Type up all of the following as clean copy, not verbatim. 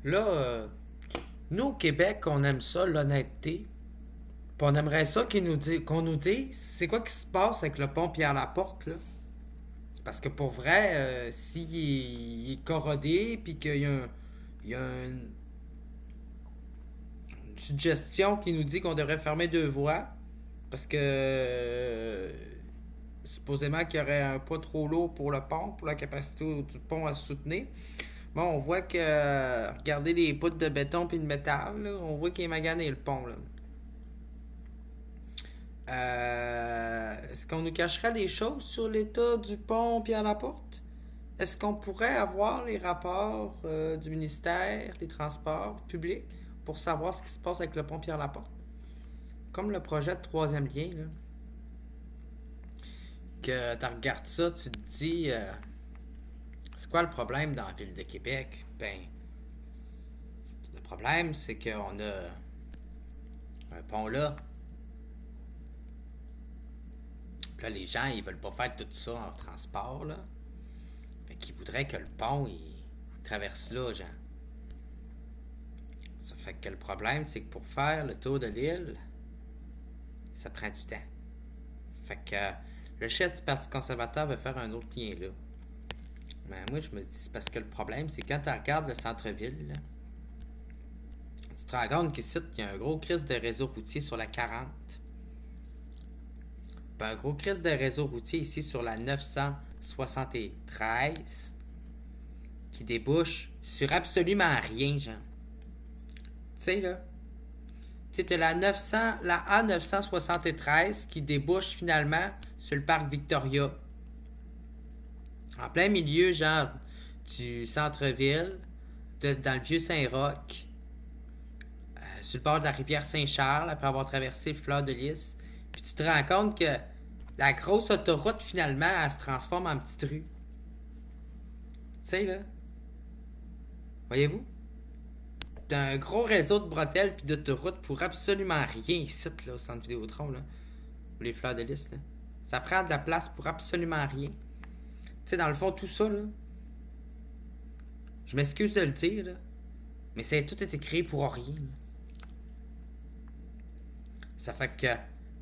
Là, nous au Québec, on aime ça, l'honnêteté. Puis on aimerait ça qu'on nous dise c'est quoi qui se passe avec le pont Pierre-Laporte, là. Parce que pour vrai, s'il il est corrodé, puis qu'il y a, il y a une suggestion qui nous dit qu'on devrait fermer deux voies, parce que supposément qu'il y aurait un poids trop lourd pour le pont, pour la capacité du pont à se soutenir. Bon, on voit que, regardez les poutres de béton puis de métal, là, on voit qu'il est magané le pont, là. Est-ce qu'on nous cacherait des choses sur l'état du pont Pierre-Laporte? Est-ce qu'on pourrait avoir les rapports du ministère des Transports publics pour savoir ce qui se passe avec le pont Pierre-Laporte? Comme le projet de troisième lien, là, que tu regardes ça, tu te dis, c'est quoi le problème dans la ville de Québec? Ben, le problème, c'est qu'on a un pont là. Puis là, les gens, ils veulent pas faire tout ça en transport, là. Fait qu'ils voudraient que le pont, il traverse là, genre. Ça fait que le problème, c'est que pour faire le tour de l'île, ça prend du temps. Fait que le chef du Parti conservateur veut faire un autre lien là. Mais moi, je me dis, c'est parce que le problème, c'est quand tu regardes le centre-ville, là, tu te rends compte qu'ici, il y a un gros crise de réseau routier sur la 40. Puis un gros crise de réseau routier ici sur la 973 qui débouche sur absolument rien, genre. Tu sais, là. Tu sais, la A973 qui débouche finalement sur le parc Victoria. En plein milieu, genre, du centre-ville, dans le vieux Saint-Roch, sur le bord de la rivière Saint-Charles, après avoir traversé le fleuve de Lys. Puis tu te rends compte que la grosse autoroute, finalement, elle se transforme en petite rue. Tu sais, là. Voyez-vous? D'un gros réseau de bretelles puis d'autoroutes pour absolument rien ici, là, au centre Vidéotron, là. Ou les fleurs de lys, là. Ça prend de la place pour absolument rien. Tu sais, dans le fond, tout ça, là. Je m'excuse de le dire, là. Mais c'est tout été créé pour rien, là. Ça fait que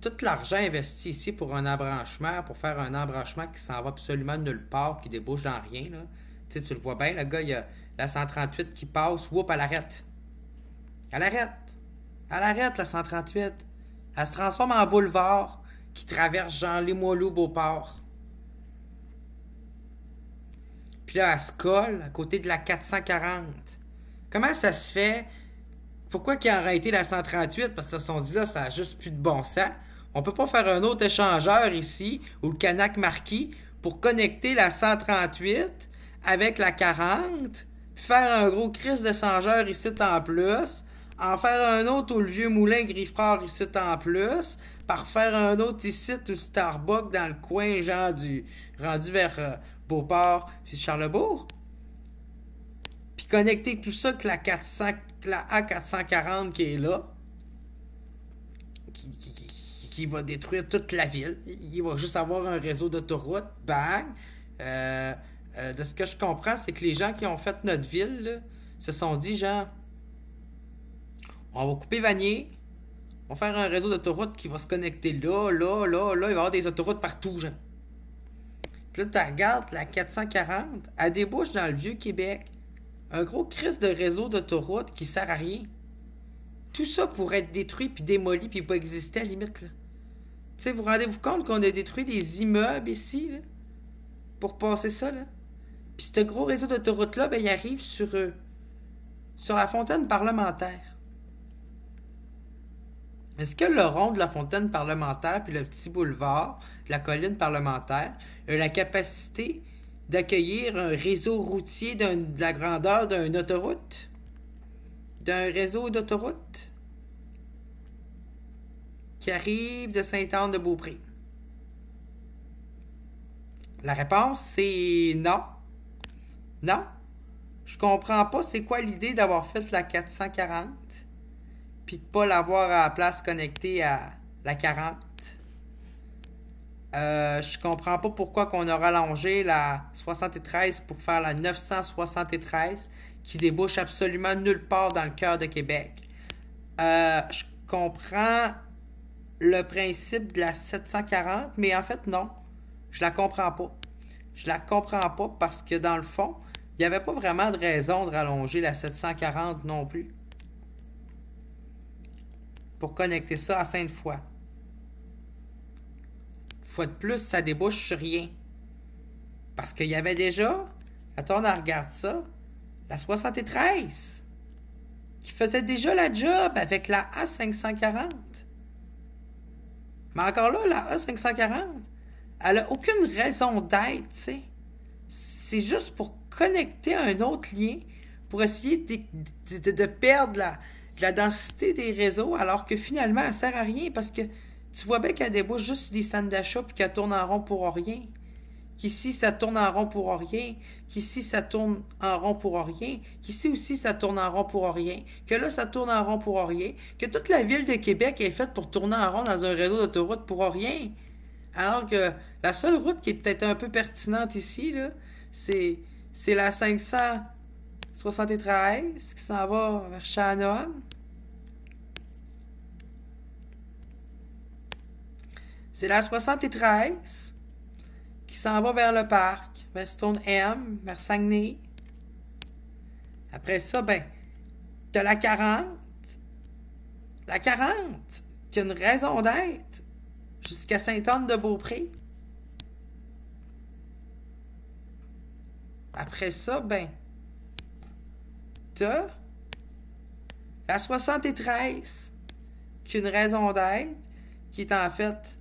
tout l'argent investi ici pour un embranchement, pour faire un embranchement qui s'en va absolument nulle part, qui débouche dans rien, là. Tu sais, tu le vois bien, le gars, il y a la 138 qui passe, whoop, elle arrête. Elle arrête. Elle arrête, la 138. Elle se transforme en boulevard qui traverse Jean Limoilou Beauport. Puis là, elle se colle à côté de la 440. Comment ça se fait? Pourquoi qu'ils ont arrêté la 138? Parce qu'ils se sont dit là, ça a juste plus de bon sens. On peut pas faire un autre échangeur ici, ou le Canac Marquis, pour connecter la 138 avec la 40, puis faire un gros crise d'échangeur ici en plus, en faire un autre au vieux moulin Griffard ici en plus, par faire un autre ici au Starbucks dans le coin, genre rendu vers Beauport puis Charlebourg. Puis connecter tout ça avec la A440 qui est là, qui va détruire toute la ville. Il va juste avoir un réseau d'autoroutes, bang. De ce que je comprends, c'est que les gens qui ont fait notre ville là, se sont dit, genre, on va couper Vanier, on va faire un réseau d'autoroutes qui va se connecter là, là, là, là. Il va y avoir des autoroutes partout, genre. Puis là, tu regardes la 440, elle débouche dans le Vieux-Québec. Un gros crise de réseau d'autoroutes qui sert à rien. Tout ça pourrait être détruit, puis démoli, puis pas exister à la limite, là. Tu sais, vous rendez-vous compte qu'on a détruit des immeubles ici, là, pour passer ça, là? Puis ce gros réseau d'autoroutes-là, ben, il arrive sur la fontaine parlementaire. Est-ce que le rond de la fontaine parlementaire puis le petit boulevard de la colline parlementaire a la capacité d'accueillir un réseau routier de la grandeur d'une autoroute? D'un réseau d'autoroute qui arrive de Sainte-Anne-de-Beaupré? La réponse, c'est non. Non. Je comprends pas c'est quoi l'idée d'avoir fait la 440 puis de pas l'avoir à la place connectée à la 40. Je comprends pas pourquoi qu'on a rallongé la 73 pour faire la 973 qui débouche absolument nulle part dans le cœur de Québec. Je comprends le principe de la 740, mais en fait, non. Je la comprends pas. Je la comprends pas parce que dans le fond, il n'y avait pas vraiment de raison de rallonger la 740 non plus. Pour connecter ça à Sainte-Foy. Fois de plus, ça débouche sur rien. Parce qu'il y avait déjà, attends, on regarde ça, la 73 qui faisait déjà la job avec la A540. Mais encore là, la A540, elle a aucune raison d'être, tu sais. C'est juste pour connecter un autre lien, pour essayer de perdre la densité des réseaux, alors que finalement, elle sert à rien, parce que tu vois bien qu'elle débouche juste sur des centres d'achat, puis qu'elle tourne en rond pour rien. Qu'ici, ça tourne en rond pour rien. Qu'ici, ça tourne en rond pour rien. Qu'ici aussi, ça tourne en rond pour rien. Que là, ça tourne en rond pour rien. Que toute la ville de Québec est faite pour tourner en rond dans un réseau d'autoroute pour rien. Alors que la seule route qui est peut-être un peu pertinente ici, là, c'est la 573 qui s'en va vers Shannon. C'est la 73 qui s'en va vers le parc, vers Stone-M, vers Saguenay. Après ça, ben, t'as la 40. La 40, qui a une raison d'être, jusqu'à Sainte-Anne-de-Beaupré. Après ça, ben, t'as la 73, qui a une raison d'être, qui est en fait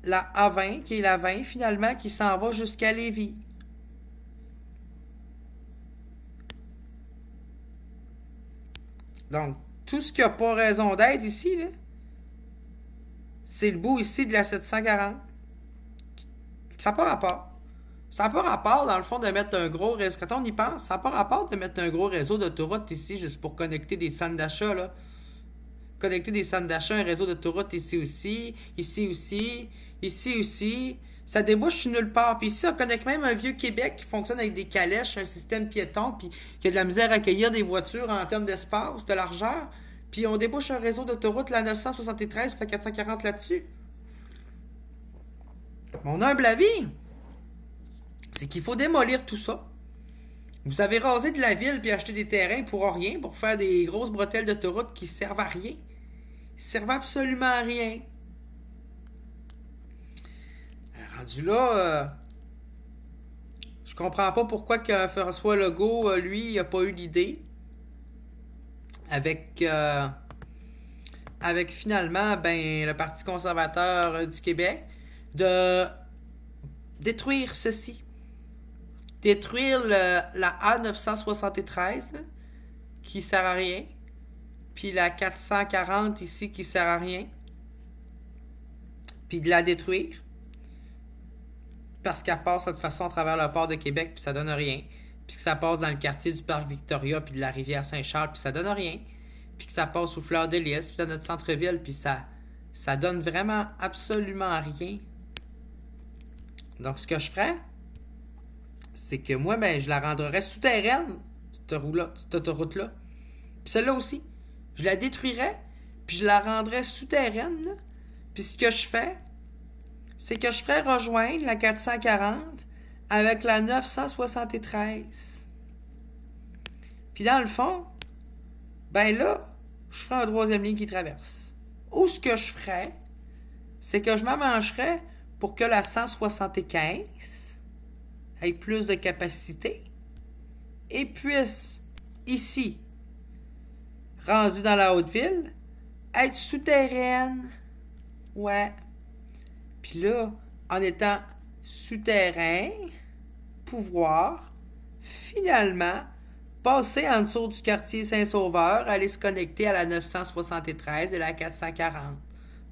la A20, qui est la 20 finalement, qui s'en va jusqu'à Lévis. Donc, tout ce qui n'a pas raison d'être ici, là, c'est le bout ici de la 740. Ça n'a pas rapport. Ça n'a pas rapport, dans le fond, de mettre un gros réseau. Quand on y pense, ça n'a pas rapport de mettre un gros réseau d'autoroutes ici, juste pour connecter des centres d'achat, là. Connecter des centres d'achat, un réseau d'autoroutes ici aussi, ici aussi, ici aussi. Ça débouche sur nulle part. Puis ici, on connecte même un vieux Québec qui fonctionne avec des calèches, un système piéton, puis qui a de la misère à accueillir des voitures en termes d'espace, de largeur. Puis on débouche un réseau d'autoroutes, la 973, puis la 440 là-dessus. Mon humble avis, c'est qu'il faut démolir tout ça. Vous avez rasé de la ville puis acheté des terrains pour rien, pour faire des grosses bretelles d'autoroute qui servent à rien. Ils servent absolument à rien. Rendu là, je comprends pas pourquoi que François Legault, lui, il a pas eu l'idée. Avec finalement, ben, le Parti conservateur du Québec, de détruire ceci. Détruire la A973, là, qui sert à rien, puis la 440 ici qui sert à rien, puis de la détruire, parce qu'elle passe de toute façon à travers le port de Québec, puis ça donne rien, puis que ça passe dans le quartier du Parc Victoria, puis de la rivière Saint-Charles, puis ça donne rien, puis que ça passe aux Fleurs de Lys, puis dans notre centre-ville, puis ça donne vraiment absolument rien. Donc, ce que je ferais, c'est que moi, ben, je la rendrais souterraine, cette autoroute-là. Puis celle-là aussi. Je la détruirais, puis je la rendrais souterraine, là. Puis ce que je fais, c'est que je ferais rejoindre la 440 avec la 973. Puis dans le fond, ben là, je ferais un troisième ligne qui traverse. Ou ce que je ferais, c'est que je m'arrangerais pour que la 175 ait plus de capacité et puisse, ici, rendue dans la Haute-Ville, être souterraine. Ouais. Puis là, en étant souterrain, pouvoir, finalement, passer en dessous du quartier Saint-Sauveur, aller se connecter à la 973 et la 440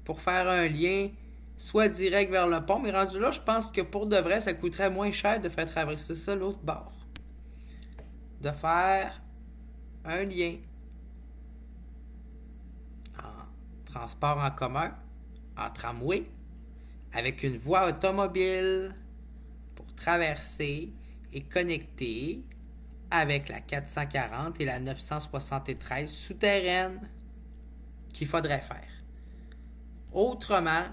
pour faire un lien soit direct vers le pont, mais rendu là, je pense que pour de vrai, ça coûterait moins cher de faire traverser ça l'autre bord. De faire un lien en transport en commun, en tramway, avec une voie automobile pour traverser et connecter avec la 440 et la 973 souterraine qu'il faudrait faire. Autrement,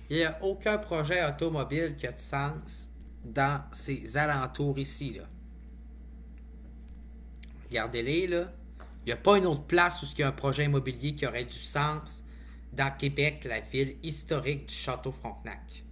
il n'y a aucun projet automobile qui a de sens dans ces alentours ici, là. Regardez-les, là. Il n'y a pas une autre place où il y a un projet immobilier qui aurait du sens dans Québec, la ville historique du Château-Frontenac.